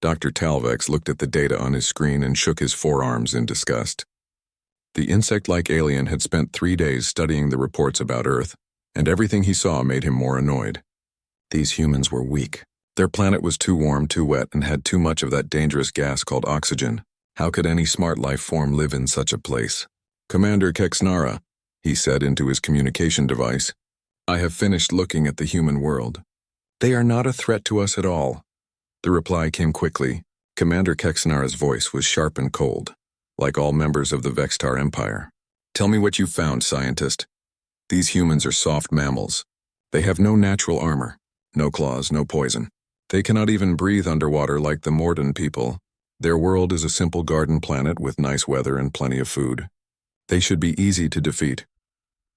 Dr. Talvex looked at the data on his screen and shook his forearms in disgust. The insect-like alien had spent 3 days studying the reports about Earth, and everything he saw made him more annoyed. These humans were weak. Their planet was too warm, too wet, and had too much of that dangerous gas called oxygen. How could any smart life form live in such a place? "Commander Kexnara," he said into his communication device, "I have finished looking at the human world. They are not a threat to us at all." The reply came quickly. Commander Kexnara's voice was sharp and cold, like all members of the Vextar Empire. "Tell me what you found, scientist. These humans are soft mammals. They have no natural armor, no claws, no poison. They cannot even breathe underwater like the Morden people. Their world is a simple garden planet with nice weather and plenty of food. They should be easy to defeat."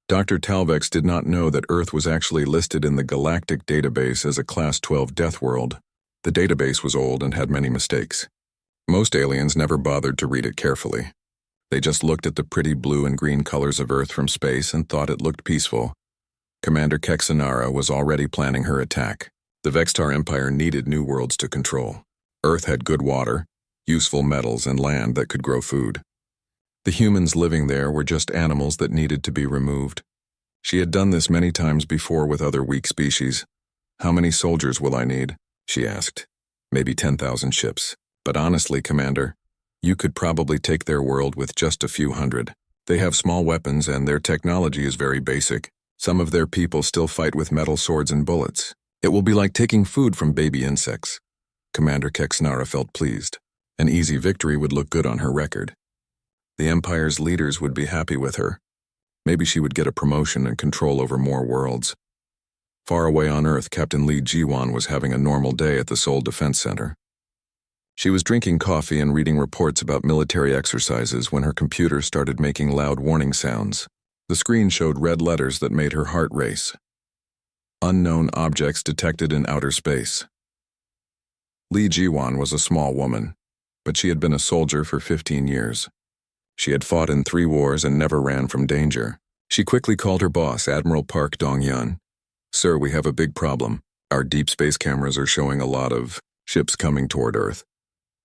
Dr. Talvex did not know that Earth was actually listed in the Galactic database as a Class 12 death world. The database was old and had many mistakes. Most aliens never bothered to read it carefully. They just looked at the pretty blue and green colors of Earth from space and thought it looked peaceful. Commander Kexnara was already planning her attack. The Vextar Empire needed new worlds to control. Earth had good water, useful metals, and land that could grow food. The humans living there were just animals that needed to be removed. She had done this many times before with other weak species. "How many soldiers will I need?" she asked. "Maybe 10,000 ships. But honestly, Commander, you could probably take their world with just a few hundred. They have small weapons and their technology is very basic. Some of their people still fight with metal swords and bullets. It will be like taking food from baby insects." Commander Kexnara felt pleased. An easy victory would look good on her record. The Empire's leaders would be happy with her. Maybe she would get a promotion and control over more worlds. Far away on Earth, Captain Li Jiwan was having a normal day at the Seoul Defense Center. She was drinking coffee and reading reports about military exercises when her computer started making loud warning sounds. The screen showed red letters that made her heart race. "Unknown objects detected in outer space." Li Jiwan was a small woman, but she had been a soldier for 15 years. She had fought in 3 wars and never ran from danger. She quickly called her boss, Admiral Park Dong-yun. "Sir, we have a big problem. Our deep space cameras are showing a lot of ships coming toward Earth.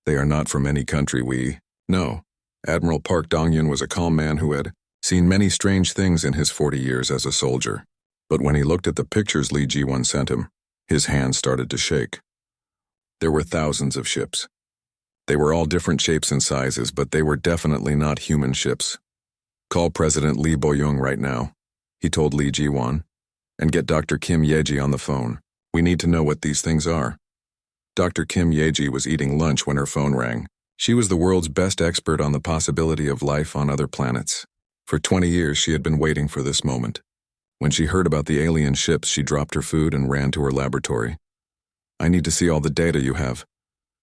They are not from any country No." Admiral Park Dong-yun was a calm man who had seen many strange things in his 40 years as a soldier. But when he looked at the pictures Li Ji-won sent him, his hands started to shake. There were thousands of ships. They were all different shapes and sizes, but they were definitely not human ships. "Call President Lee Bo-young right now," he told Li Ji-won, "and get Dr. Kim Yeji on the phone. We need to know what these things are." Dr. Kim Yeji was eating lunch when her phone rang. She was the world's best expert on the possibility of life on other planets. For 20 years, she had been waiting for this moment. When she heard about the alien ships, she dropped her food and ran to her laboratory. "I need to see all the data you have,"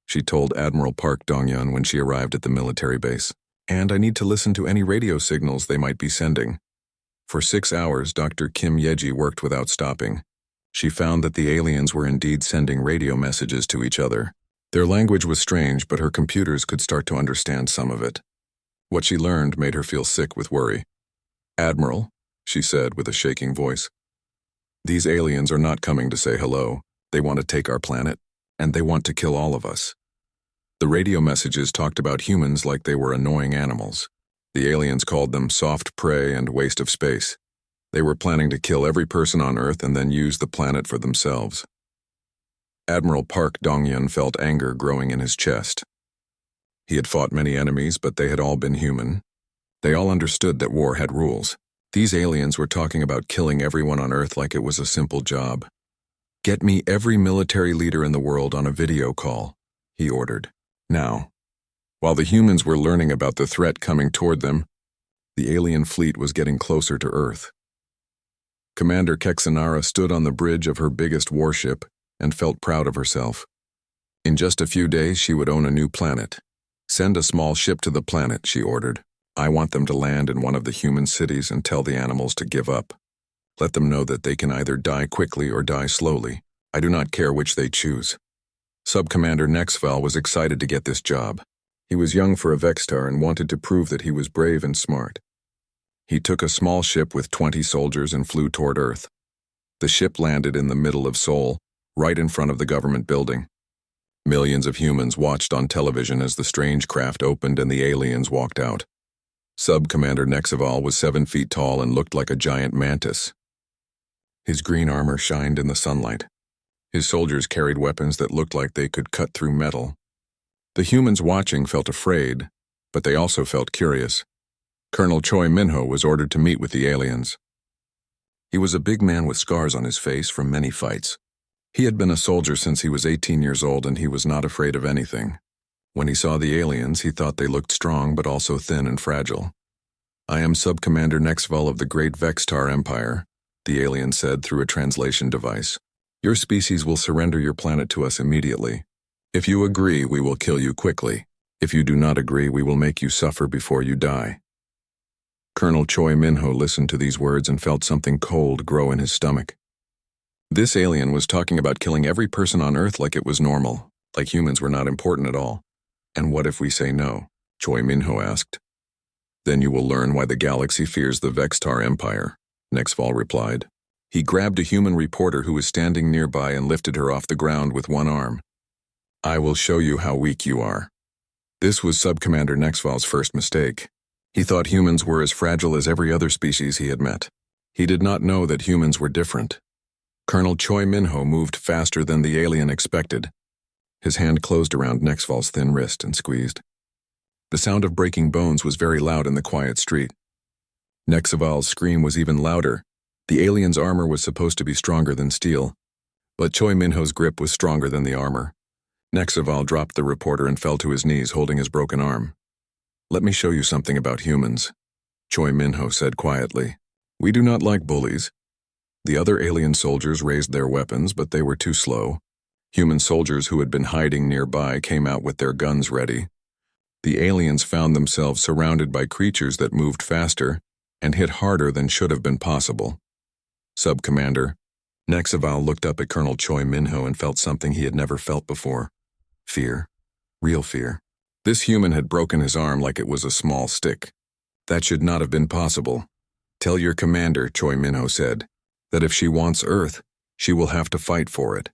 she told Admiral Park Dong-yun when she arrived at the military base. "And I need to listen to any radio signals they might be sending." For 6 hours, Dr. Kim Yeji worked without stopping. She found that the aliens were indeed sending radio messages to each other. Their language was strange, but her computers could start to understand some of it. What she learned made her feel sick with worry. "Admiral," she said with a shaking voice, "these aliens are not coming to say hello. They want to take our planet, and they want to kill all of us." The radio messages talked about humans like they were annoying animals. The aliens called them soft prey and waste of space. They were planning to kill every person on Earth and then use the planet for themselves. Admiral Park Dong-yun felt anger growing in his chest. He had fought many enemies, but they had all been human. They all understood that war had rules. These aliens were talking about killing everyone on Earth like it was a simple job. "Get me every military leader in the world on a video call," he ordered. Now, while the humans were learning about the threat coming toward them, the alien fleet was getting closer to Earth. Commander Kexnara stood on the bridge of her biggest warship and felt proud of herself. In just a few days, she would own a new planet. "Send a small ship to the planet," she ordered. "I want them to land in one of the human cities and tell the animals to give up. Let them know that they can either die quickly or die slowly. I do not care which they choose." Sub-Commander Nexval was excited to get this job. He was young for a Vextar and wanted to prove that he was brave and smart. He took a small ship with 20 soldiers and flew toward Earth. The ship landed in the middle of Seoul, right in front of the government building. Millions of humans watched on television as the strange craft opened and the aliens walked out. Sub-Commander Nexaval was 7 feet tall and looked like a giant mantis. His green armor shined in the sunlight. His soldiers carried weapons that looked like they could cut through metal. The humans watching felt afraid, but they also felt curious. Colonel Choi Minho was ordered to meet with the aliens. He was a big man with scars on his face from many fights. He had been a soldier since he was 18 years old, and he was not afraid of anything. When he saw the aliens, he thought they looked strong but also thin and fragile. "I am Sub-Commander Nexval of the Great Vextar Empire," the alien said through a translation device. "Your species will surrender your planet to us immediately. If you agree, we will kill you quickly. If you do not agree, we will make you suffer before you die." Colonel Choi Minho listened to these words and felt something cold grow in his stomach. This alien was talking about killing every person on Earth like it was normal, like humans were not important at all. "And what if we say no?" Choi Minho asked. "Then you will learn why the galaxy fears the Vextar Empire," Nexval replied. He grabbed a human reporter who was standing nearby and lifted her off the ground with one arm. "I will show you how weak you are." This was Sub-Commander Nexval's first mistake. He thought humans were as fragile as every other species he had met. He did not know that humans were different. Colonel Choi Minho moved faster than the alien expected. His hand closed around Nexval's thin wrist and squeezed. The sound of breaking bones was very loud in the quiet street. Nexval's scream was even louder. The alien's armor was supposed to be stronger than steel, but Choi Minho's grip was stronger than the armor. Nexval dropped the reporter and fell to his knees, holding his broken arm. "Let me show you something about humans," Choi Minho said quietly. "We do not like bullies." The other alien soldiers raised their weapons, but they were too slow. Human soldiers who had been hiding nearby came out with their guns ready. The aliens found themselves surrounded by creatures that moved faster and hit harder than should have been possible. Sub-Commander Nexval looked up at Colonel Choi Minho and felt something he had never felt before. Fear. Real fear. This human had broken his arm like it was a small stick. That should not have been possible. "Tell your commander," Choi Minho said, "that if she wants Earth, she will have to fight for it."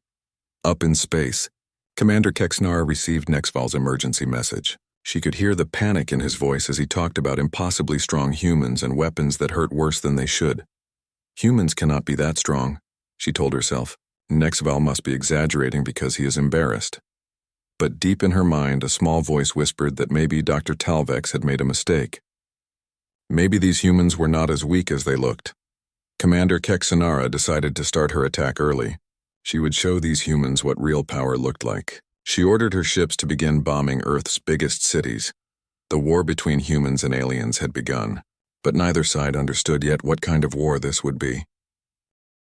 Up in space, Commander Kexnar received Nexval's emergency message. She could hear the panic in his voice as he talked about impossibly strong humans and weapons that hurt worse than they should. Humans cannot be that strong, she told herself. Nexval must be exaggerating because he is embarrassed. But deep in her mind, a small voice whispered that maybe Dr. Talvex had made a mistake. Maybe these humans were not as weak as they looked. Commander Kexanara decided to start her attack early. She would show these humans what real power looked like. She ordered her ships to begin bombing Earth's biggest cities. The war between humans and aliens had begun, but neither side understood yet what kind of war this would be.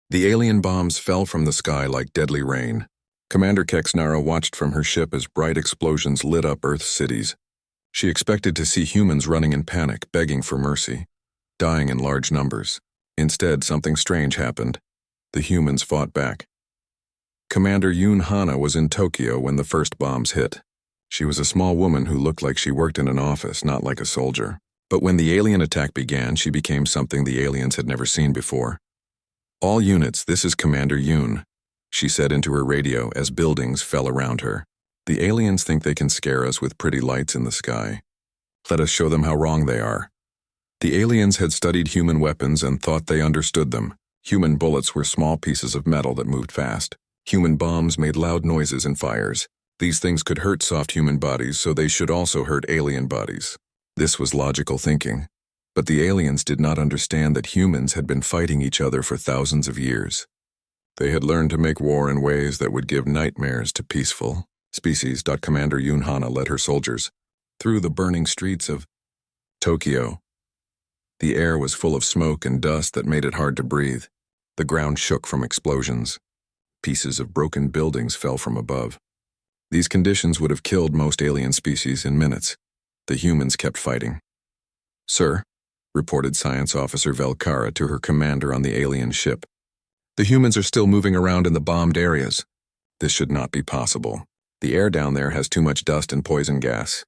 The alien bombs fell from the sky like deadly rain. Commander Kexnara watched from her ship as bright explosions lit up Earth's cities. She expected to see humans running in panic, begging for mercy, dying in large numbers. Instead, something strange happened. The humans fought back. Commander Yoon Hana was in Tokyo when the first bombs hit. She was a small woman who looked like she worked in an office, not like a soldier. But when the alien attack began, she became something the aliens had never seen before. "All units, this is Commander Yoon," she said into her radio as buildings fell around her. "The aliens think they can scare us with pretty lights in the sky. Let us show them how wrong they are." The aliens had studied human weapons and thought they understood them. Human bullets were small pieces of metal that moved fast. Human bombs made loud noises and fires. These things could hurt soft human bodies, so they should also hurt alien bodies. This was logical thinking. But the aliens did not understand that humans had been fighting each other for thousands of years. They had learned to make war in ways that would give nightmares to peaceful species. Commander Yoon Hana led her soldiers through the burning streets of Tokyo. The air was full of smoke and dust that made it hard to breathe. The ground shook from explosions. Pieces of broken buildings fell from above. These conditions would have killed most alien species in minutes. The humans kept fighting. "Sir," reported Science Officer Velkara to her commander on the alien ship, "the humans are still moving around in the bombed areas. This should not be possible. The air down there has too much dust and poison gas.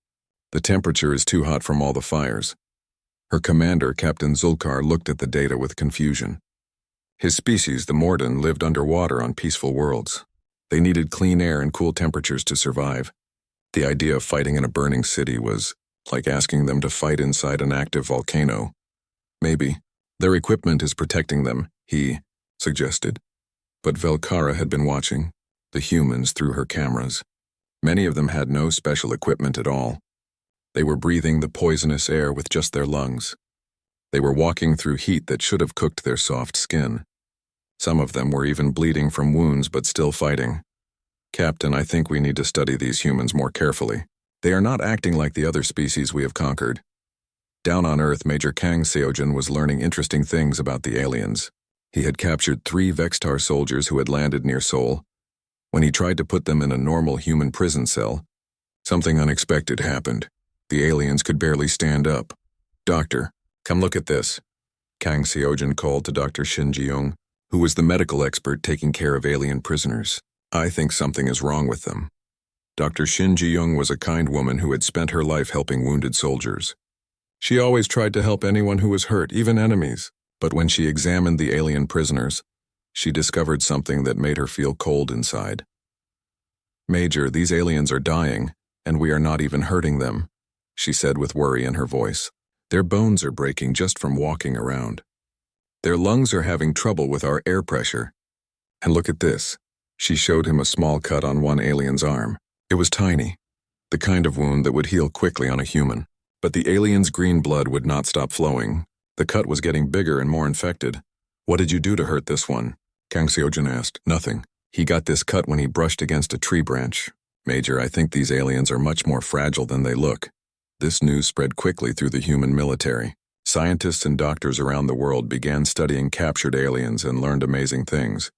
The temperature is too hot from all the fires." Her commander, Captain Zulkar, looked at the data with confusion. His species, the Morden, lived underwater on peaceful worlds. They needed clean air and cool temperatures to survive. The idea of fighting in a burning city was like asking them to fight inside an active volcano. Maybe their equipment is protecting them, he suggested. But Velkara had been watching the humans through her cameras. Many of them had no special equipment at all. They were breathing the poisonous air with just their lungs. They were walking through heat that should have cooked their soft skin. Some of them were even bleeding from wounds but still fighting. Captain, I think we need to study these humans more carefully. They are not acting like the other species we have conquered. Down on Earth, Major Kang Seojin was learning interesting things about the aliens. He had captured 3 Vextar soldiers who had landed near Seoul. When he tried to put them in a normal human prison cell, something unexpected happened. The aliens could barely stand up. Doctor, come look at this. Kang Seojin called to Dr. Shin Ji-young, who was the medical expert taking care of alien prisoners. I think something is wrong with them. Dr. Shin Ji-young was a kind woman who had spent her life helping wounded soldiers. She always tried to help anyone who was hurt, even enemies. But when she examined the alien prisoners, she discovered something that made her feel cold inside. Major, these aliens are dying, and we are not even hurting them, she said with worry in her voice. Their bones are breaking just from walking around. Their lungs are having trouble with our air pressure. And look at this. She showed him a small cut on one alien's arm. It was tiny, the kind of wound that would heal quickly on a human. But the alien's green blood would not stop flowing. The cut was getting bigger and more infected. What did you do to hurt this one? Kang Seojin asked. Nothing. He got this cut when he brushed against a tree branch. Major, I think these aliens are much more fragile than they look. This news spread quickly through the human military. Scientists and doctors around the world began studying captured aliens and learned amazing things.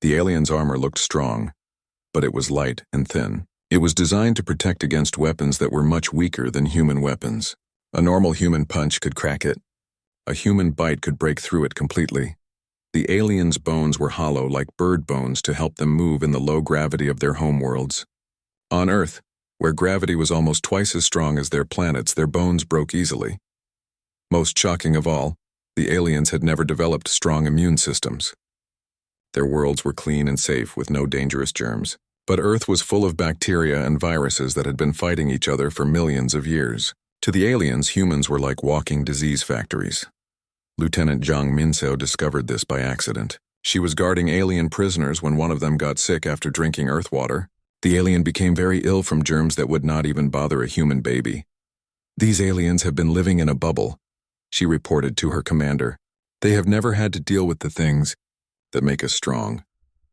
The alien's armor looked strong, but it was light and thin. It was designed to protect against weapons that were much weaker than human weapons. A normal human punch could crack it. A human bite could break through it completely. The aliens' bones were hollow like bird bones to help them move in the low gravity of their homeworlds. On Earth, where gravity was almost twice as strong as their planets, their bones broke easily. Most shocking of all, the aliens had never developed strong immune systems. Their worlds were clean and safe with no dangerous germs. But Earth was full of bacteria and viruses that had been fighting each other for millions of years. To the aliens, humans were like walking disease factories. Lieutenant Jang Minseo discovered this by accident. She was guarding alien prisoners when one of them got sick after drinking Earth water. The alien became very ill from germs that would not even bother a human baby. These aliens have been living in a bubble, she reported to her commander. They have never had to deal with the things that make us strong.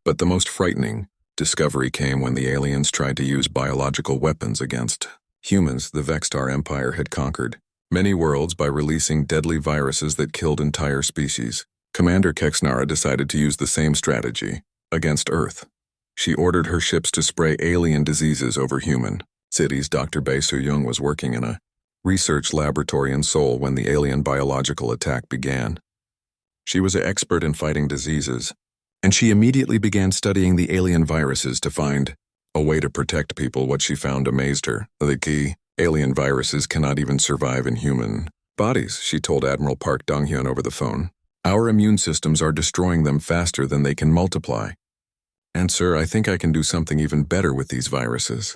But the most frightening discovery came when the aliens tried to use biological weapons against humans the Vextar Empire had conquered many worlds by releasing deadly viruses that killed entire species. Commander Kexnara decided to use the same strategy against Earth. She ordered her ships to spray alien diseases over human cities. Dr. Bae Soo-young was working in a research laboratory in Seoul when the alien biological attack began. She was an expert in fighting diseases, and she immediately began studying the alien viruses to find a way to protect people. What she found amazed her. The key, alien viruses cannot even survive in human bodies, she told Admiral Park Dong-hyun over the phone. Our immune systems are destroying them faster than they can multiply. And sir, I think I can do something even better with these viruses.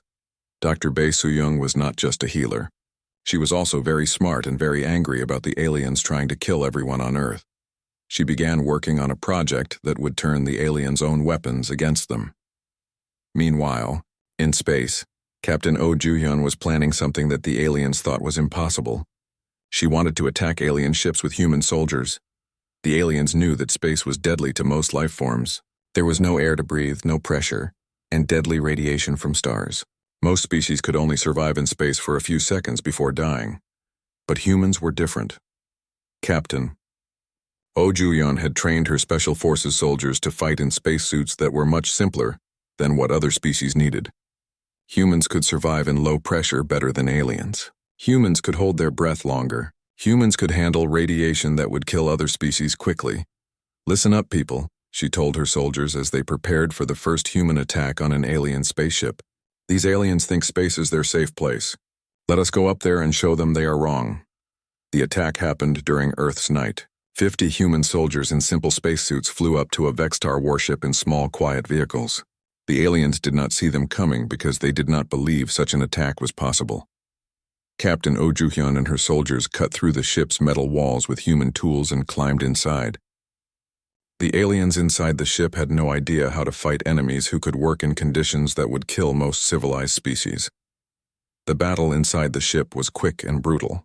Dr. Bae Soo-young was not just a healer. She was also very smart and very angry about the aliens trying to kill everyone on Earth. She began working on a project that would turn the aliens' own weapons against them. Meanwhile, in space, Captain Oh Joo-hyun was planning something that the aliens thought was impossible. She wanted to attack alien ships with human soldiers. The aliens knew that space was deadly to most life forms. There was no air to breathe, no pressure, and deadly radiation from stars. Most species could only survive in space for a few seconds before dying. But humans were different. Captain Oh Joo-hyun had trained her Special Forces soldiers to fight in spacesuits that were much simpler than what other species needed. Humans could survive in low pressure better than aliens. Humans could hold their breath longer. Humans could handle radiation that would kill other species quickly. Listen up, people, she told her soldiers as they prepared for the first human attack on an alien spaceship. These aliens think space is their safe place. Let us go up there and show them they are wrong. The attack happened during Earth's night. 50 human soldiers in simple spacesuits flew up to a Vextar warship in small, quiet vehicles. The aliens did not see them coming because they did not believe such an attack was possible. Captain Oh Joo-hyun and her soldiers cut through the ship's metal walls with human tools and climbed inside. The aliens inside the ship had no idea how to fight enemies who could work in conditions that would kill most civilized species. The battle inside the ship was quick and brutal.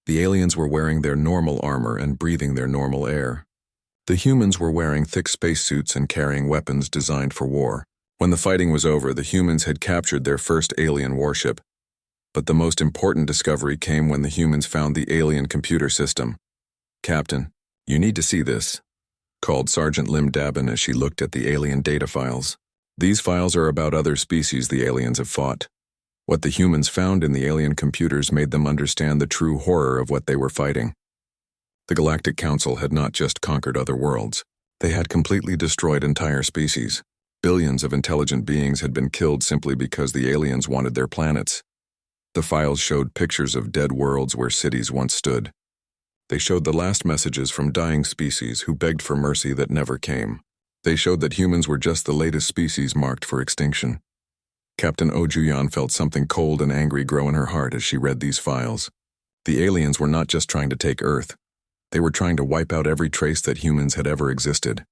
The aliens were wearing their normal armor and breathing their normal air. The humans were wearing thick spacesuits and carrying weapons designed for war. When the fighting was over, the humans had captured their first alien warship. But the most important discovery came when the humans found the alien computer system. "Captain, you need to see this," called Sergeant Lim Dabin as she looked at the alien data files. "These files are about other species the aliens have fought. What the humans found in the alien computers made them understand the true horror of what they were fighting. The Galactic Council had not just conquered other worlds. They had completely destroyed entire species. Billions of intelligent beings had been killed simply because the aliens wanted their planets. The files showed pictures of dead worlds where cities once stood. They showed the last messages from dying species who begged for mercy that never came. They showed that humans were just the latest species marked for extinction. Captain Oh Joo-hyun felt something cold and angry grow in her heart as she read these files. The aliens were not just trying to take Earth. They were trying to wipe out every trace that humans had ever existed.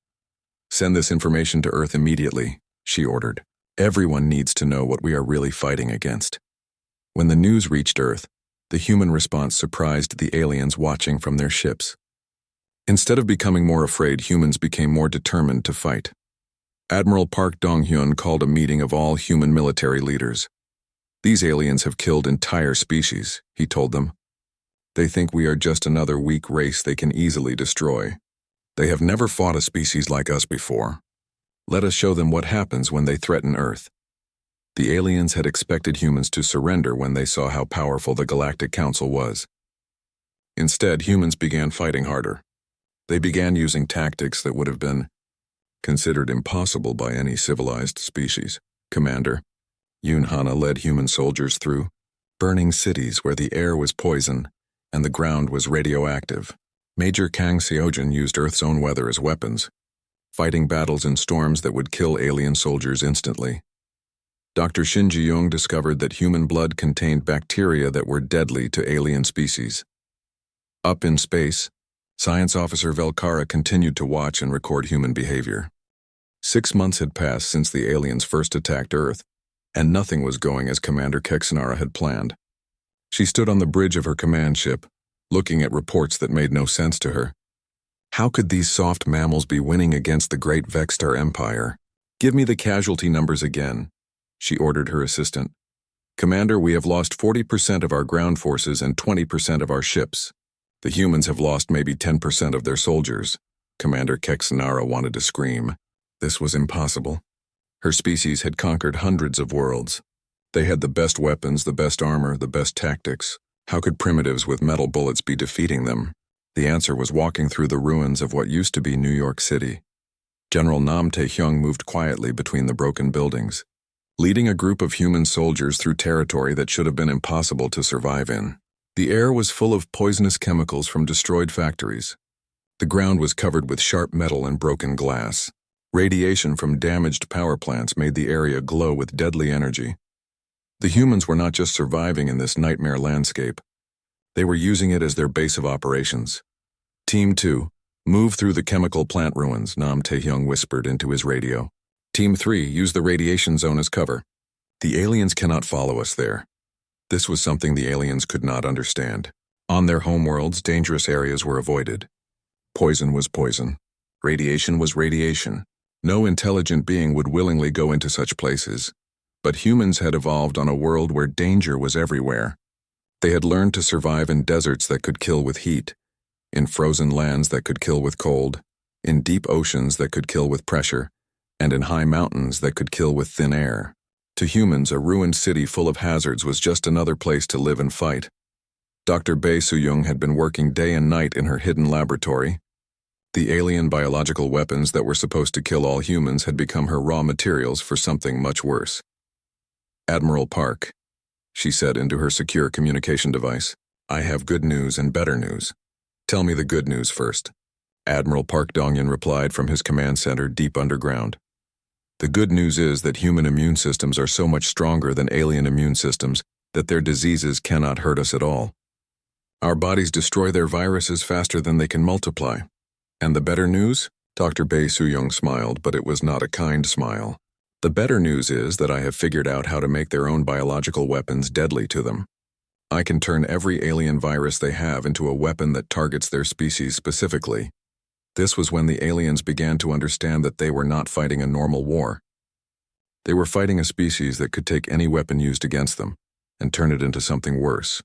"Send this information to Earth immediately," she ordered. "Everyone needs to know what we are really fighting against." When the news reached Earth, the human response surprised the aliens watching from their ships. Instead of becoming more afraid, humans became more determined to fight. Admiral Park Dong-hyun called a meeting of all human military leaders. "These aliens have killed entire species," he told them. "They think we are just another weak race they can easily destroy. They have never fought a species like us before. Let us show them what happens when they threaten Earth." The aliens had expected humans to surrender when they saw how powerful the Galactic Council was. Instead, humans began fighting harder. They began using tactics that would have been considered impossible by any civilized species. Commander Yoon Hana led human soldiers through burning cities where the air was poison and the ground was radioactive. Major Kang Seojin used Earth's own weather as weapons, fighting battles in storms that would kill alien soldiers instantly. Dr. Shin Ji-young discovered that human blood contained bacteria that were deadly to alien species. Up in space, Science Officer Velkara continued to watch and record human behavior. 6 months had passed since the aliens first attacked Earth, and nothing was going as Commander Keksanara had planned. She stood on the bridge of her command ship, looking at reports that made no sense to her. How could these soft mammals be winning against the great Vexstar Empire? "Give me the casualty numbers again," she ordered her assistant. "Commander, we have lost 40% of our ground forces and 20% of our ships. The humans have lost maybe 10% of their soldiers." Commander Keksanara wanted to scream. This was impossible. Her species had conquered hundreds of worlds. They had the best weapons, the best armor, the best tactics. How could primitives with metal bullets be defeating them? The answer was walking through the ruins of what used to be New York City. General Nam Tae-hyung moved quietly between the broken buildings, leading a group of human soldiers through territory that should have been impossible to survive in. The air was full of poisonous chemicals from destroyed factories. The ground was covered with sharp metal and broken glass. Radiation from damaged power plants made the area glow with deadly energy. The humans were not just surviving in this nightmare landscape. They were using it as their base of operations. "Team 2, move through the chemical plant ruins," Nam Tae-hyung whispered into his radio. "Team 3, use the radiation zone as cover. The aliens cannot follow us there." This was something the aliens could not understand. On their homeworlds, dangerous areas were avoided. Poison was poison. Radiation was radiation. No intelligent being would willingly go into such places. But humans had evolved on a world where danger was everywhere. They had learned to survive in deserts that could kill with heat, in frozen lands that could kill with cold, in deep oceans that could kill with pressure, and in high mountains that could kill with thin air. To humans, a ruined city full of hazards was just another place to live and fight. Dr. Bae Soo-young had been working day and night in her hidden laboratory. The alien biological weapons that were supposed to kill all humans had become her raw materials for something much worse. "Admiral Park," she said into her secure communication device, "I have good news and better news. Tell me the good news first." Admiral Park Dong-hyun replied from his command center deep underground. The good news is that human immune systems are so much stronger than alien immune systems that their diseases cannot hurt us at all. Our bodies destroy their viruses faster than they can multiply. And the better news? Dr. Bae Soo-young smiled, but it was not a kind smile. The better news is that I have figured out how to make their own biological weapons deadly to them. I can turn every alien virus they have into a weapon that targets their species specifically. This was when the aliens began to understand that they were not fighting a normal war. They were fighting a species that could take any weapon used against them and turn it into something worse.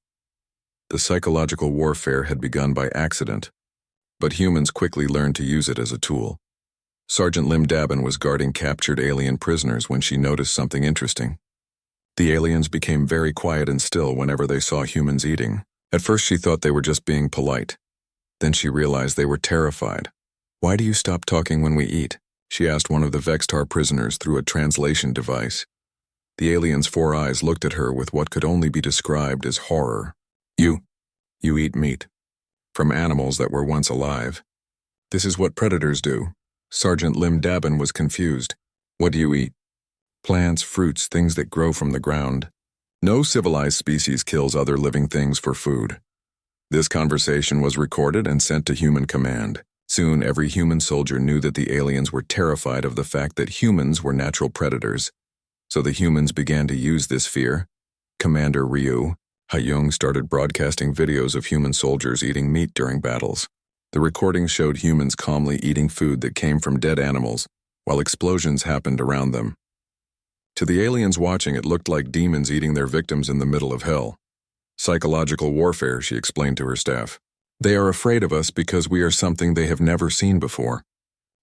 The psychological warfare had begun by accident, but humans quickly learned to use it as a tool. Sergeant Lim Dabin was guarding captured alien prisoners when she noticed something interesting. The aliens became very quiet and still whenever they saw humans eating. At first she thought they were just being polite. Then she realized they were terrified. "Why do you stop talking when we eat?" she asked one of the Vextar prisoners through a translation device. The alien's 4 eyes looked at her with what could only be described as horror. You eat meat. From animals that were once alive. This is what predators do." Sergeant Lim Dabin was confused. "What do you eat?" "Plants, fruits, things that grow from the ground. No civilized species kills other living things for food." This conversation was recorded and sent to human command. Soon, every human soldier knew that the aliens were terrified of the fact that humans were natural predators. So the humans began to use this fear. Commander Ryu Ha-young started broadcasting videos of human soldiers eating meat during battles. The recordings showed humans calmly eating food that came from dead animals, while explosions happened around them. To the aliens watching, it looked like demons eating their victims in the middle of hell. "Psychological warfare," she explained to her staff. "They are afraid of us because we are something they have never seen before.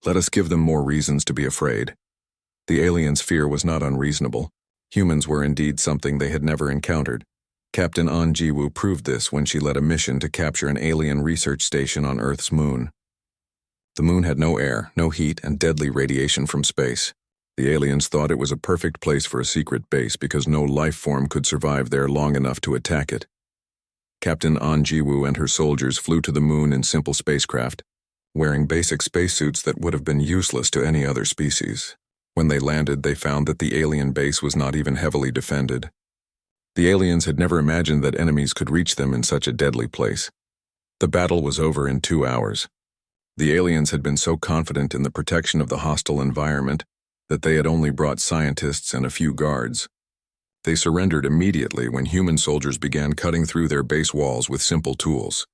Let us give them more reasons to be afraid." The aliens' fear was not unreasonable. Humans were indeed something they had never encountered. Captain An Ji-woo proved this when she led a mission to capture an alien research station on Earth's moon. The moon had no air, no heat, and deadly radiation from space. The aliens thought it was a perfect place for a secret base because no life form could survive there long enough to attack it. Captain An Ji-woo and her soldiers flew to the moon in simple spacecraft, wearing basic spacesuits that would have been useless to any other species. When they landed, they found that the alien base was not even heavily defended. The aliens had never imagined that enemies could reach them in such a deadly place. The battle was over in 2 hours. The aliens had been so confident in the protection of the hostile environment that they had only brought scientists and a few guards. They surrendered immediately when human soldiers began cutting through their base walls with simple tools.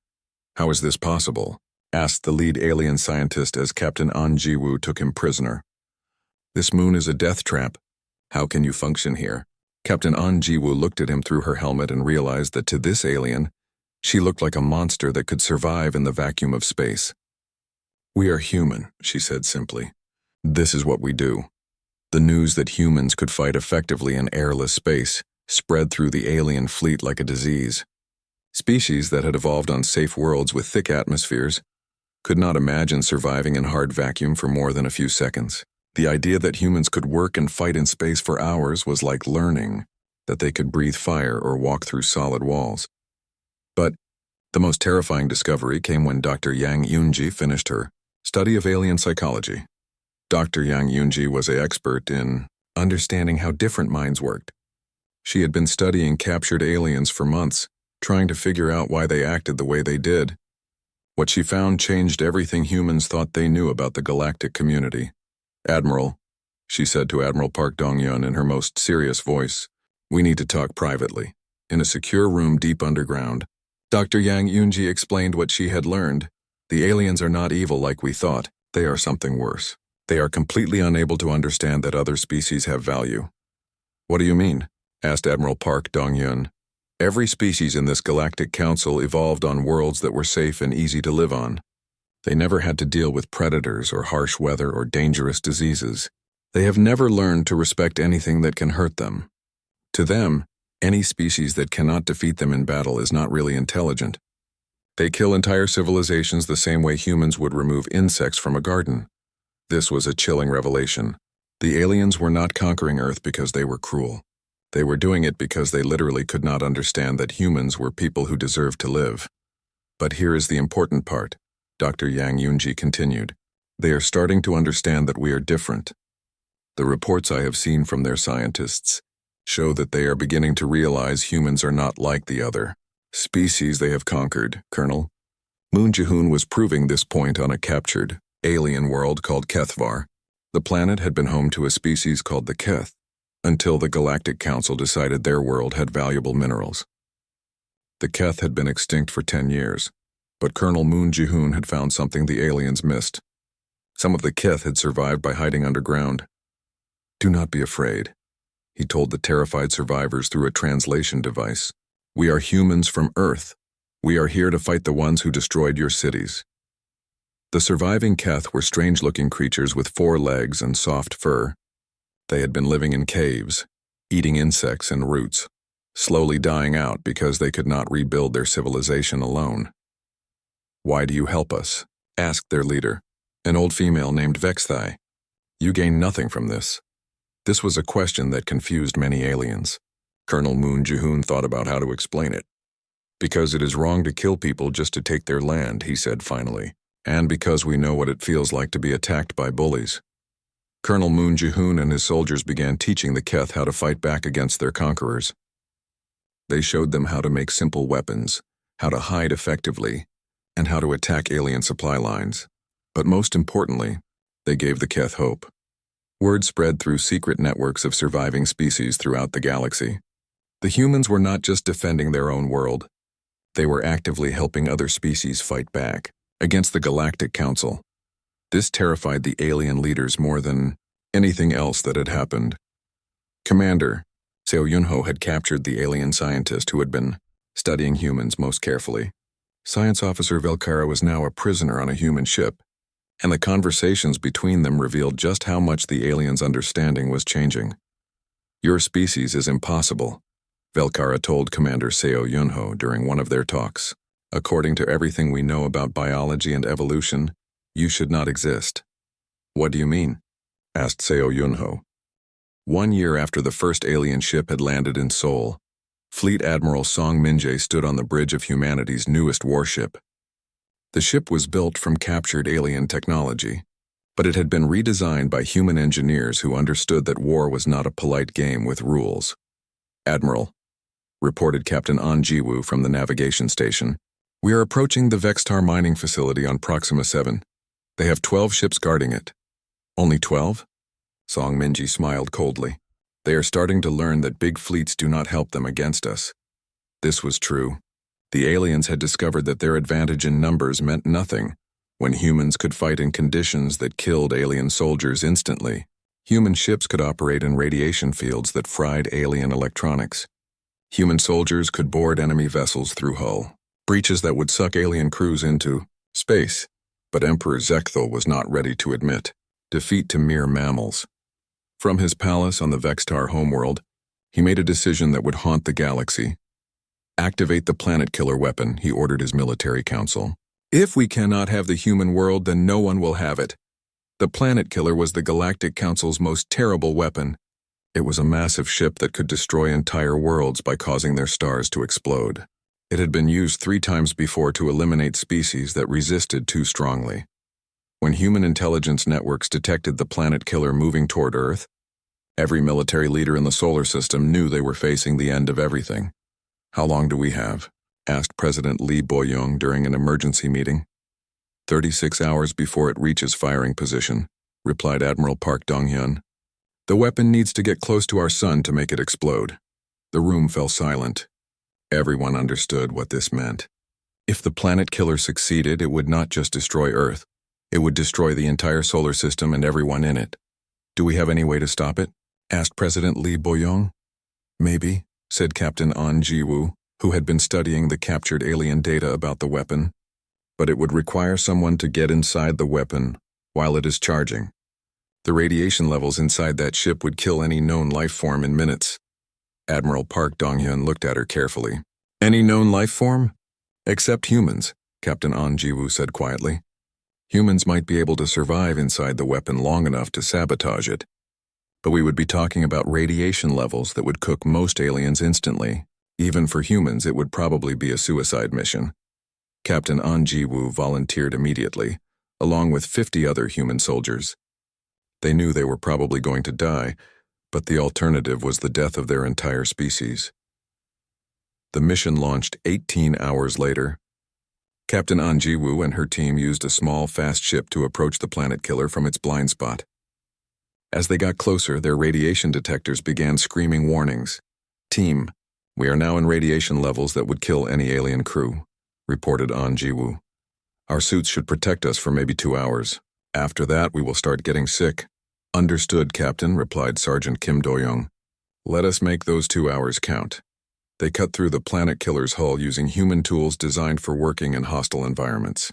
"How is this possible?" asked the lead alien scientist as Captain An Ji-woo took him prisoner. "This moon is a death trap. How can you function here?" Captain An Ji-woo looked at him through her helmet and realized that to this alien, she looked like a monster that could survive in the vacuum of space. "We are human," she said simply. "This is what we do." The news that humans could fight effectively in airless space spread through the alien fleet like a disease. Species that had evolved on safe worlds with thick atmospheres could not imagine surviving in hard vacuum for more than a few seconds. The idea that humans could work and fight in space for hours was like learning that they could breathe fire or walk through solid walls. But the most terrifying discovery came when Dr. Yang Yoonji finished her study of alien psychology. Dr. Yang Yoonji was an expert in understanding how different minds worked. She had been studying captured aliens for months, trying to figure out why they acted the way they did. What she found changed everything humans thought they knew about the galactic community. "Admiral," she said to Admiral Park Dong-yeon in her most serious voice, "we need to talk privately, in a secure room deep underground." Dr. Yang Yoonji explained what she had learned. The aliens are not evil like we thought. They are something worse. They are completely unable to understand that other species have value. "What do you mean?" asked Admiral Park Dong-yeon. "Every species in this galactic council evolved on worlds that were safe and easy to live on. They never had to deal with predators or harsh weather or dangerous diseases. They have never learned to respect anything that can hurt them. To them, any species that cannot defeat them in battle is not really intelligent. They kill entire civilizations the same way humans would remove insects from a garden." This was a chilling revelation. The aliens were not conquering Earth because they were cruel. They were doing it because they literally could not understand that humans were people who deserved to live. "But here is the important part," Dr. Yang Yoonji continued. "They are starting to understand that we are different. The reports I have seen from their scientists show that they are beginning to realize humans are not like the other species they have conquered, Colonel. Moon Ji-hoon was proving this point on a captured, alien world called Kethvar. The planet had been home to a species called the Keth, until the Galactic Council decided their world had valuable minerals. The Keth had been extinct for 10 years, but Colonel Moon Ji-hoon had found something the aliens missed. Some of the Keth had survived by hiding underground. "Do not be afraid," he told the terrified survivors through a translation device. "We are humans from Earth. We are here to fight the ones who destroyed your cities." The surviving Keth were strange-looking creatures with 4 legs and soft fur. They had been living in caves, eating insects and roots, slowly dying out because they could not rebuild their civilization alone. "Why do you help us?" asked their leader, an old female named Vexthai. "You gain nothing from this." This was a question that confused many aliens. Colonel Moon Ji-hoon thought about how to explain it. "Because it is wrong to kill people just to take their land," he said finally, "and because we know what it feels like to be attacked by bullies." Colonel Moon Ji-hoon and his soldiers began teaching the Keth how to fight back against their conquerors. They showed them how to make simple weapons, how to hide effectively, and how to attack alien supply lines. But most importantly, they gave the Keth hope. Word spread through secret networks of surviving species throughout the galaxy. The humans were not just defending their own world. They were actively helping other species fight back against the Galactic Council. This terrified the alien leaders more than anything else that had happened. Commander Seo Yunho had captured the alien scientist who had been studying humans most carefully. Science Officer Velkara was now a prisoner on a human ship, and the conversations between them revealed just how much the aliens' understanding was changing. "Your species is impossible," Velkara told Commander Seo Yunho during one of their talks. "According to everything we know about biology and evolution, you should not exist." "What do you mean?" asked Seo Yunho. 1 year after the first alien ship had landed in Seoul, Fleet Admiral Song Min-jae stood on the bridge of humanity's newest warship. The ship was built from captured alien technology, but it had been redesigned by human engineers who understood that war was not a polite game with rules. "Admiral," reported Captain An Ji-woo from the navigation station, "we are approaching the Vextar mining facility on Proxima 7. They have 12 ships guarding it." "Only 12? Song Min-ji smiled coldly. "They are starting to learn that big fleets do not help them against us." This was true. The aliens had discovered that their advantage in numbers meant nothing when humans could fight in conditions that killed alien soldiers instantly. Human ships could operate in radiation fields that fried alien electronics. Human soldiers could board enemy vessels through hull, breaches that would suck alien crews into space. But Emperor Zekthal was not ready to admit defeat to mere mammals. From his palace on the Vextar homeworld, he made a decision that would haunt the galaxy. "Activate the planet killer weapon," he ordered his military council. "If we cannot have the human world, then no one will have it." The planet killer was the Galactic Council's most terrible weapon. It was a massive ship that could destroy entire worlds by causing their stars to explode. It had been used 3 times before to eliminate species that resisted too strongly. When human intelligence networks detected the planet killer moving toward Earth, every military leader in the solar system knew they were facing the end of everything. "How long do we have?" asked President Lee Bo-young during an emergency meeting. 36 hours before it reaches firing position," replied Admiral Park Dong-hyun. "The weapon needs to get close to our sun to make it explode." The room fell silent. Everyone understood what this meant. If the planet killer succeeded, it would not just destroy Earth. It would destroy the entire solar system and everyone in it. "Do we have any way to stop it?" asked President Lee Bo-young. "Maybe," said Captain An Ji-woo, who had been studying the captured alien data about the weapon. "But it would require someone to get inside the weapon while it is charging. The radiation levels inside that ship would kill any known life form in minutes." Admiral Park Dong-hyun looked at her carefully. "Any known life form?" "Except humans," Captain An Ji-woo said quietly. "Humans might be able to survive inside the weapon long enough to sabotage it. But we would be talking about radiation levels that would cook most aliens instantly. Even for humans, it would probably be a suicide mission." Captain An Ji-woo volunteered immediately, along with 50 other human soldiers. They knew they were probably going to die, but the alternative was the death of their entire species. The mission launched 18 hours later. Captain An Ji-woo and her team used a small, fast ship to approach the planet killer from its blind spot. As they got closer, their radiation detectors began screaming warnings. "Team, we are now in radiation levels that would kill any alien crew," reported An Ji-woo. "Our suits should protect us for maybe 2 hours. After that, we will start getting sick." "Understood, Captain," replied Sergeant Kim Do-young. "Let us make those 2 hours count." They cut through the planet killer's hull using human tools designed for working in hostile environments.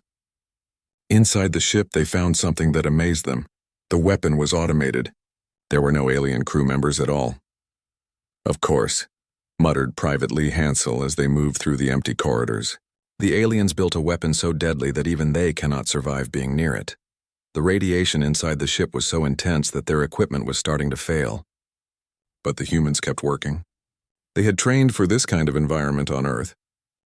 Inside the ship, they found something that amazed them. The weapon was automated. There were no alien crew members at all. "Of course," muttered Private Lee Hansel as they moved through the empty corridors. "The aliens built a weapon so deadly that even they cannot survive being near it." The radiation inside the ship was so intense that their equipment was starting to fail. But the humans kept working. They had trained for this kind of environment on Earth.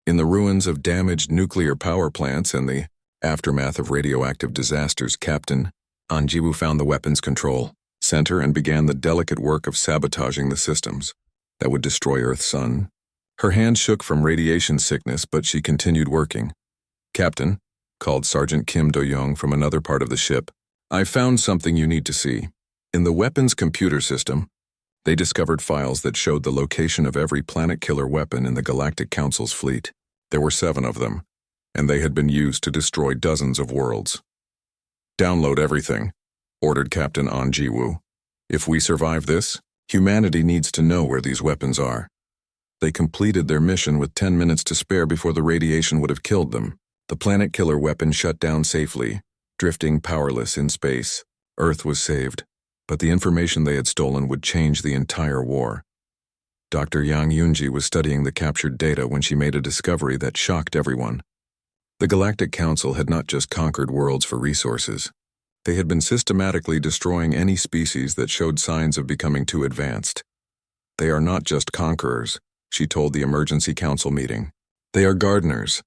In the ruins of damaged nuclear power plants and the aftermath of radioactive disasters, Captain An Ji-woo found the weapons control center and began the delicate work of sabotaging the systems that would destroy Earth's sun. Her hand shook from radiation sickness, but she continued working. "Captain," called Sergeant Kim Do-young from another part of the ship, "I found something you need to see." In the weapons computer system, they discovered files that showed the location of every planet-killer weapon in the Galactic Council's fleet. There were 7 of them, and they had been used to destroy dozens of worlds. "Download everything," ordered Captain An Ji-woo. "If we survive this, humanity needs to know where these weapons are." They completed their mission with 10 minutes to spare before the radiation would have killed them. The planet-killer weapon shut down safely, drifting powerless in space. Earth was saved. But the information they had stolen would change the entire war. Dr. Yang Yunji was studying the captured data when she made a discovery that shocked everyone. The Galactic Council had not just conquered worlds for resources. They had been systematically destroying any species that showed signs of becoming too advanced. "They are not just conquerors," she told the emergency council meeting. "They are gardeners.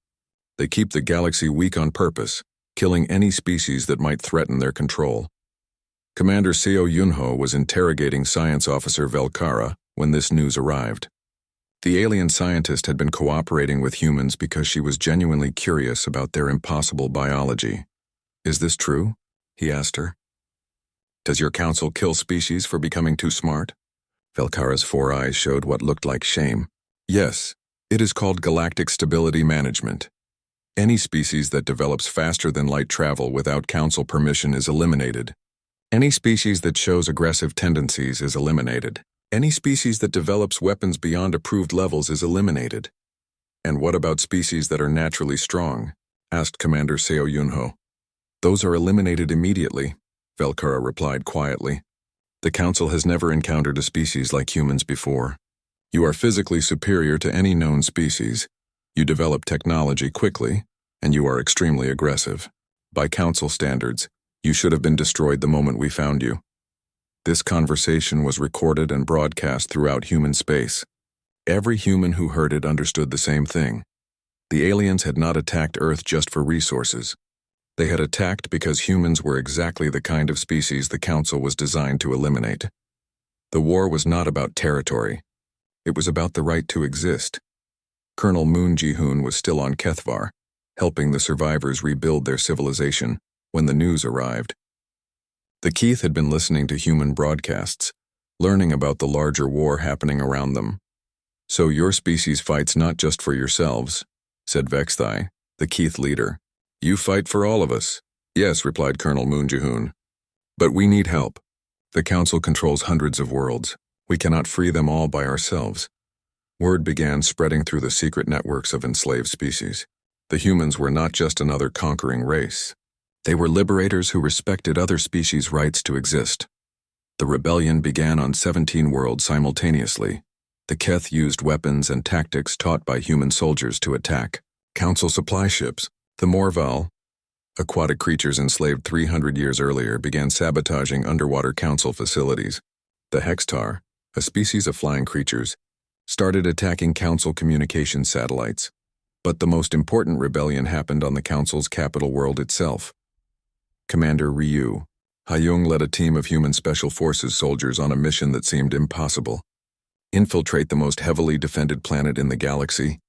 They keep the galaxy weak on purpose, killing any species that might threaten their control." Commander Seo Yunho was interrogating Science Officer Velkara when this news arrived. The alien scientist had been cooperating with humans because she was genuinely curious about their impossible biology. "Is this true?" he asked her. "Does your council kill species for becoming too smart?" Velkara's 4 eyes showed what looked like shame. "Yes, it is called galactic stability management. Any species that develops faster than light travel without council permission is eliminated. Any species that shows aggressive tendencies is eliminated. Any species that develops weapons beyond approved levels is eliminated." "And what about species that are naturally strong?" asked Commander Seo Yunho. "Those are eliminated immediately," Velkara replied quietly. "The Council has never encountered a species like humans before. You are physically superior to any known species. You develop technology quickly, and you are extremely aggressive. By Council standards, you should have been destroyed the moment we found you." This conversation was recorded and broadcast throughout human space. Every human who heard it understood the same thing. The aliens had not attacked Earth just for resources. They had attacked because humans were exactly the kind of species the Council was designed to eliminate. The war was not about territory. It was about the right to exist. Colonel Moon Ji-hoon was still on Kethvar, helping the survivors rebuild their civilization, when the news arrived. The Keith had been listening to human broadcasts, learning about the larger war happening around them. "So your species fights not just for yourselves," said Vexthai, the Keith leader. "You fight for all of us." "Yes," replied Colonel Moon Ji-hoon. "But we need help. The Council controls hundreds of worlds. We cannot free them all by ourselves." Word began spreading through the secret networks of enslaved species. The humans were not just another conquering race. They were liberators who respected other species' rights to exist. The rebellion began on 17 worlds simultaneously. The Keth used weapons and tactics taught by human soldiers to attack. Council supply ships, the Morval, aquatic creatures enslaved 300 years earlier, began sabotaging underwater Council facilities. The Hextar, a species of flying creatures, started attacking Council communication satellites. But the most important rebellion happened on the Council's capital world itself. Commander Ryu, Hyung led a team of human special forces soldiers on a mission that seemed impossible: infiltrate the most heavily defended planet in the galaxy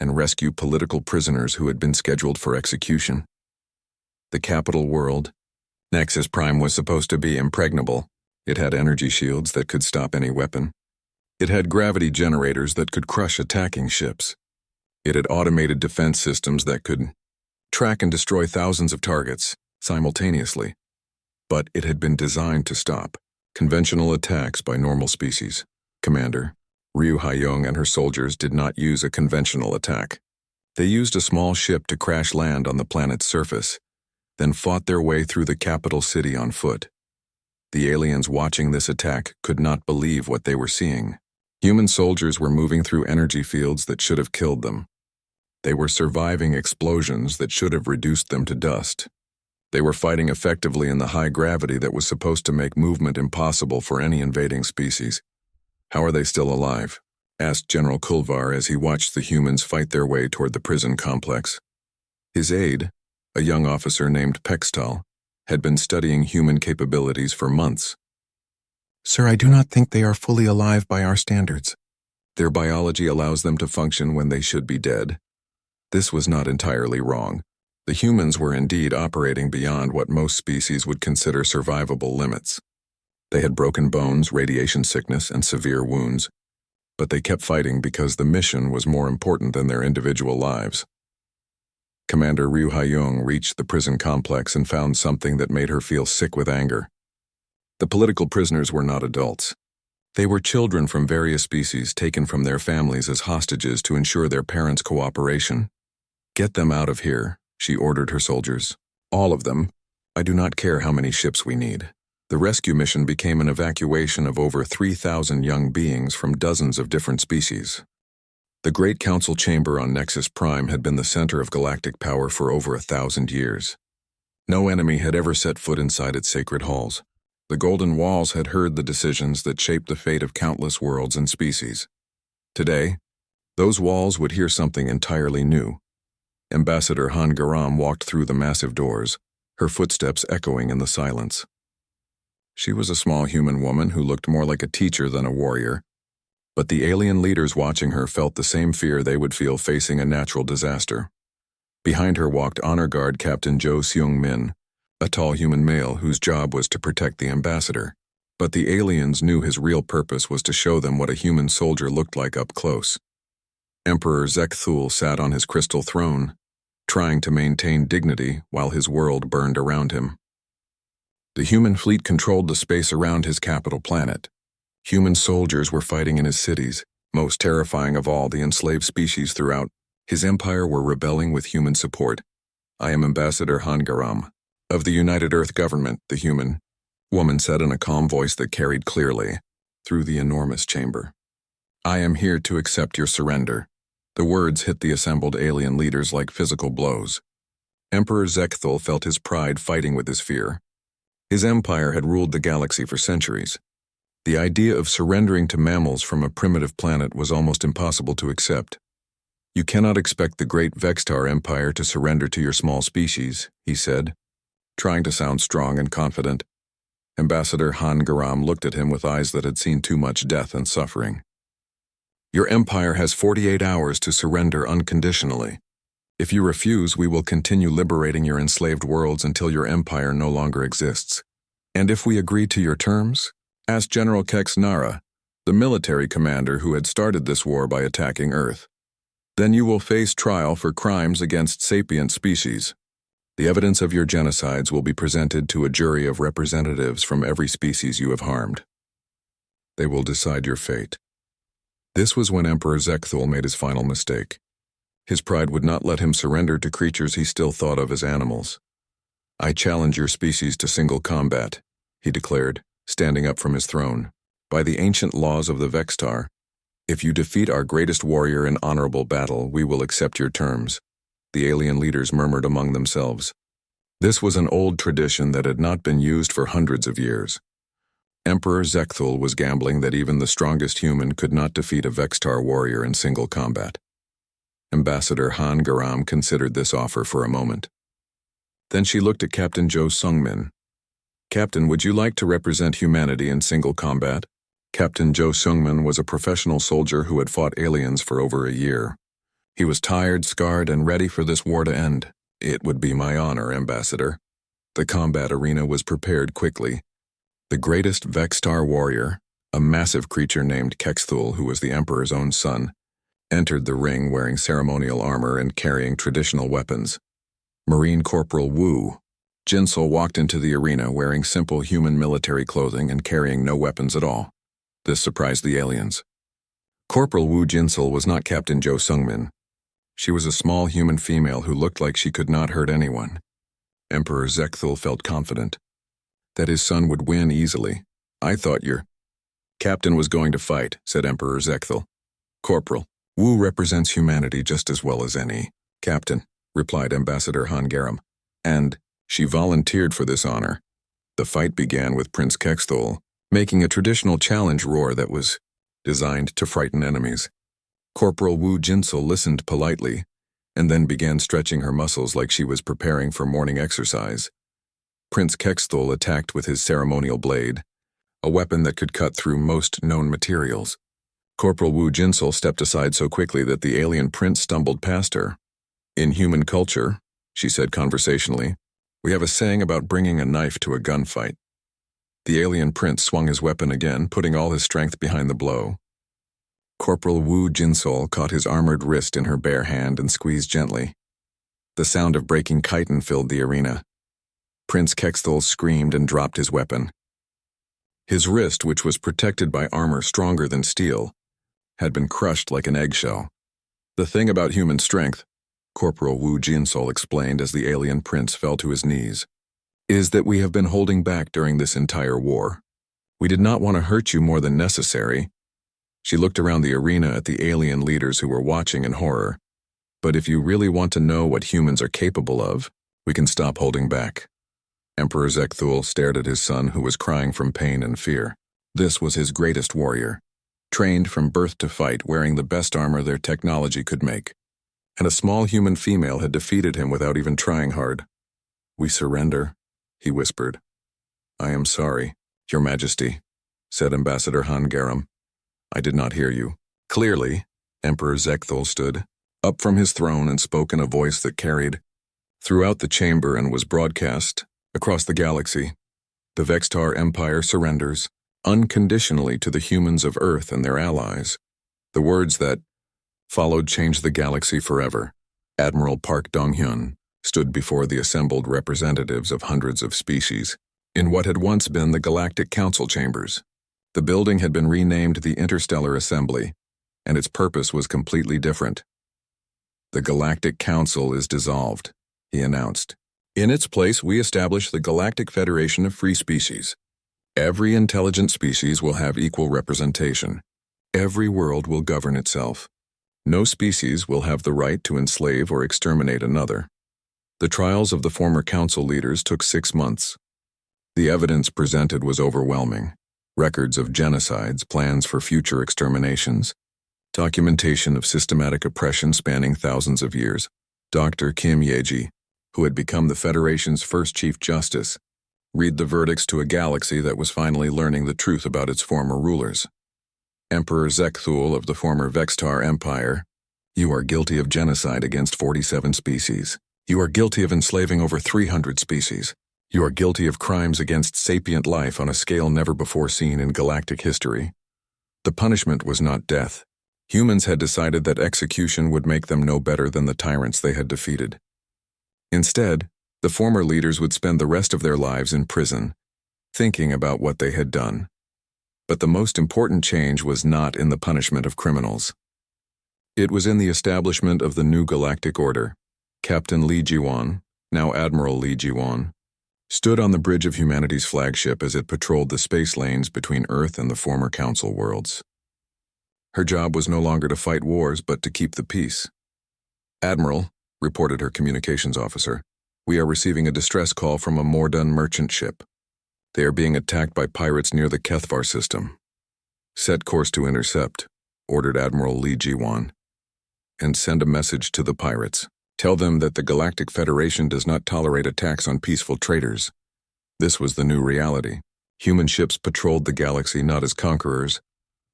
and rescue political prisoners who had been scheduled for execution. The capital world, Nexus Prime, was supposed to be impregnable. It had energy shields that could stop any weapon. It had gravity generators that could crush attacking ships. It had automated defense systems that could track and destroy thousands of targets simultaneously. But it had been designed to stop conventional attacks by normal species. Commander Ryu Hyung and her soldiers did not use a conventional attack. They used a small ship to crash land on the planet's surface, then fought their way through the capital city on foot. The aliens watching this attack could not believe what they were seeing. Human soldiers were moving through energy fields that should have killed them. They were surviving explosions that should have reduced them to dust. They were fighting effectively in the high gravity that was supposed to make movement impossible for any invading species. "How are they still alive?" asked General Kulvar as he watched the humans fight their way toward the prison complex. His aide, a young officer named Pextal, had been studying human capabilities for months. "Sir, I do not think they are fully alive by our standards. Their biology allows them to function when they should be dead." This was not entirely wrong. The humans were indeed operating beyond what most species would consider survivable limits. They had broken bones, radiation sickness, and severe wounds, but they kept fighting because the mission was more important than their individual lives. Commander Ryu Hyung reached the prison complex and found something that made her feel sick with anger. The political prisoners were not adults. They were children from various species taken from their families as hostages to ensure their parents' cooperation. "Get them out of here," she ordered her soldiers. "All of them. I do not care how many ships we need." The rescue mission became an evacuation of over 3,000 young beings from dozens of different species. The Great Council Chamber on Nexus Prime had been the center of galactic power for over 1,000 years. No enemy had ever set foot inside its sacred halls. The Golden Walls had heard the decisions that shaped the fate of countless worlds and species. Today, those walls would hear something entirely new. Ambassador Han Garam walked through the massive doors, her footsteps echoing in the silence. She was a small human woman who looked more like a teacher than a warrior, but the alien leaders watching her felt the same fear they would feel facing a natural disaster. Behind her walked Honor Guard Captain Jo Seung-min, a tall human male whose job was to protect the ambassador. But the aliens knew his real purpose was to show them what a human soldier looked like up close. Emperor Zekthul sat on his crystal throne, trying to maintain dignity while his world burned around him. The human fleet controlled the space around his capital planet. Human soldiers were fighting in his cities, most terrifying of all the enslaved species throughout his empire were rebelling with human support. "I am Ambassador Han Garam, of the United Earth Government," the human woman said in a calm voice that carried clearly through the enormous chamber. "I am here to accept your surrender." The words hit the assembled alien leaders like physical blows. Emperor Zekthul felt his pride fighting with his fear. His empire had ruled the galaxy for centuries. The idea of surrendering to mammals from a primitive planet was almost impossible to accept. "You cannot expect the great Vextar Empire to surrender to your small species," he said, trying to sound strong and confident. Ambassador Han Garam looked at him with eyes that had seen too much death and suffering. "Your empire has 48 hours to surrender unconditionally. If you refuse, we will continue liberating your enslaved worlds until your empire no longer exists." "And if we agree to your terms?" asked General Kex Nara, the military commander who had started this war by attacking Earth. "Then you will face trial for crimes against sapient species. The evidence of your genocides will be presented to a jury of representatives from every species you have harmed. They will decide your fate." This was when Emperor Zekthul made his final mistake. His pride would not let him surrender to creatures he still thought of as animals. "I challenge your species to single combat," he declared, standing up from his throne. "By the ancient laws of the Vextar, if you defeat our greatest warrior in honorable battle, we will accept your terms." The alien leaders murmured among themselves. This was an old tradition that had not been used for hundreds of years. Emperor Zekthul was gambling that even the strongest human could not defeat a Vextar warrior in single combat. Ambassador Han Garam considered this offer for a moment. Then she looked at Captain Jo Seung-min. Captain, would you like to represent humanity in single combat? Captain Joe Sungman was a professional soldier who had fought aliens for over a year. He was tired, scarred, and ready for this war to end. It would be my honor, Ambassador. The combat arena was prepared quickly. The greatest Vextar warrior, a massive creature named Kexthul, who was the Emperor's own son, entered the ring wearing ceremonial armor and carrying traditional weapons. Marine Corporal Wu Jinsel walked into the arena wearing simple human military clothing and carrying no weapons at all. This surprised the aliens. Corporal Wu Jinsel was not Captain Joe Sungmin. She was a small human female who looked like she could not hurt anyone. Emperor Zekthul felt confident that his son would win easily. I thought your captain was going to fight, said Emperor Zekthul. Corporal, Wu represents humanity just as well as any. Captain, replied Ambassador Han Garam, and she volunteered for this honor. The fight began with Prince Kexthul making a traditional challenge roar that was designed to frighten enemies. Corporal Wu Jinsel listened politely and then began stretching her muscles like she was preparing for morning exercise. Prince Kexthul attacked with his ceremonial blade, a weapon that could cut through most known materials. Corporal Wu Jinsel stepped aside so quickly that the alien prince stumbled past her. In human culture, she said conversationally, we have a saying about bringing a knife to a gunfight. The alien prince swung his weapon again, putting all his strength behind the blow. Corporal Wu Jinsel caught his armored wrist in her bare hand and squeezed gently. The sound of breaking chitin filled the arena. Prince Kexthul screamed and dropped his weapon. His wrist, which was protected by armor stronger than steel, had been crushed like an eggshell. The thing about human strength, Corporal Wu Jinsel explained as the alien prince fell to his knees, is that we have been holding back during this entire war. We did not want to hurt you more than necessary. She looked around the arena at the alien leaders who were watching in horror. But if you really want to know what humans are capable of, we can stop holding back. Emperor Zekthul stared at his son, who was crying from pain and fear. This was his greatest warrior, trained from birth to fight, wearing the best armor their technology could make. And a small human female had defeated him without even trying hard. We surrender, he whispered. I am sorry, Your Majesty, said Ambassador Han Garam. I did not hear you. Clearly, Emperor Zekthul stood up from his throne and spoke in a voice that carried throughout the chamber and was broadcast across the galaxy. The Vextar Empire surrenders unconditionally to the humans of Earth and their allies. The words that followed changed the galaxy forever. Admiral Park Dong-hyun stood before the assembled representatives of hundreds of species in what had once been the Galactic Council chambers. The building had been renamed the Interstellar Assembly, and its purpose was completely different. The Galactic Council is dissolved, he announced. In its place, we establish the Galactic Federation of Free Species. Every intelligent species will have equal representation. Every world will govern itself. No species will have the right to enslave or exterminate another. The trials of the former council leaders took 6 months. The evidence presented was overwhelming. Records of genocides, plans for future exterminations, documentation of systematic oppression spanning thousands of years. Dr. Kim Yeji, who had become the Federation's first Chief Justice, read the verdicts to a galaxy that was finally learning the truth about its former rulers. Emperor Zekthul of the former Vextar Empire, you are guilty of genocide against 47 species. You are guilty of enslaving over 300 species. You are guilty of crimes against sapient life on a scale never before seen in galactic history. The punishment was not death. Humans had decided that execution would make them no better than the tyrants they had defeated. Instead, the former leaders would spend the rest of their lives in prison, thinking about what they had done. But the most important change was not in the punishment of criminals. It was in the establishment of the new galactic order. Captain Lee Ji-won, now Admiral Lee Ji-won, stood on the bridge of humanity's flagship as it patrolled the space lanes between Earth and the former Council worlds. Her job was no longer to fight wars, but to keep the peace. Admiral, reported her communications officer, we are receiving a distress call from a Mordan merchant ship. They are being attacked by pirates near the Kethvar system. Set course to intercept, ordered Admiral Lee Ji-won, and send a message to the pirates. Tell them that the Galactic Federation does not tolerate attacks on peaceful traders. This was the new reality. Human ships patrolled the galaxy not as conquerors,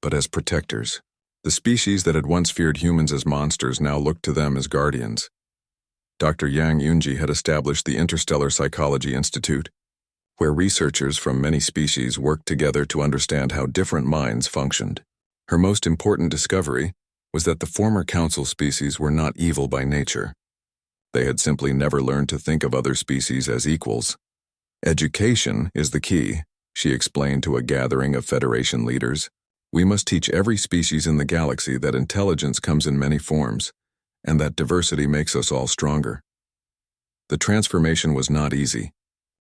but as protectors. The species that had once feared humans as monsters now looked to them as guardians. Dr. Yang Yunji had established the Interstellar Psychology Institute, where researchers from many species worked together to understand how different minds functioned. Her most important discovery was that the former council species were not evil by nature. They had simply never learned to think of other species as equals. Education is the key, she explained to a gathering of Federation leaders. We must teach every species in the galaxy that intelligence comes in many forms, and that diversity makes us all stronger. The transformation was not easy.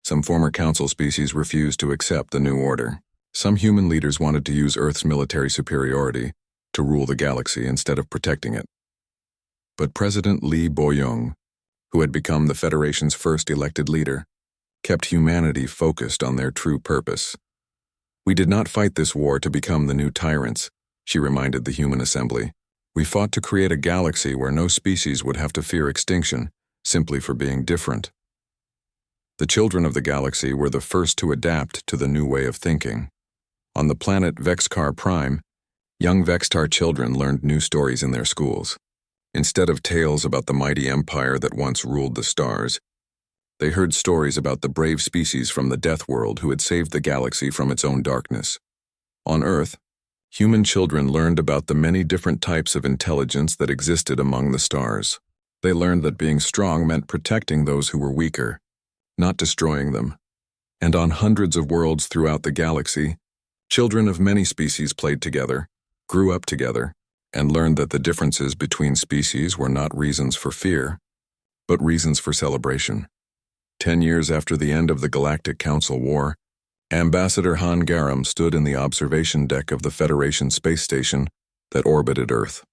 Some former council species refused to accept the new order. Some human leaders wanted to use Earth's military superiority to rule the galaxy instead of protecting it. But President Lee Boyong, who had become the Federation's first elected leader, kept humanity focused on their true purpose. We did not fight this war to become the new tyrants, she reminded the human assembly. We fought to create a galaxy where no species would have to fear extinction simply for being different. The children of the galaxy were the first to adapt to the new way of thinking. On the planet Vexcar Prime, young Vextar children learned new stories in their schools. Instead of tales about the mighty empire that once ruled the stars, they heard stories about the brave species from the Deathworld who had saved the galaxy from its own darkness. On Earth, human children learned about the many different types of intelligence that existed among the stars. They learned that being strong meant protecting those who were weaker, not destroying them. And on hundreds of worlds throughout the galaxy, children of many species played together, grew up together, and learned that the differences between species were not reasons for fear, but reasons for celebration. 10 years after the end of the Galactic Council War, Ambassador Han Garam stood in the observation deck of the Federation space station that orbited Earth.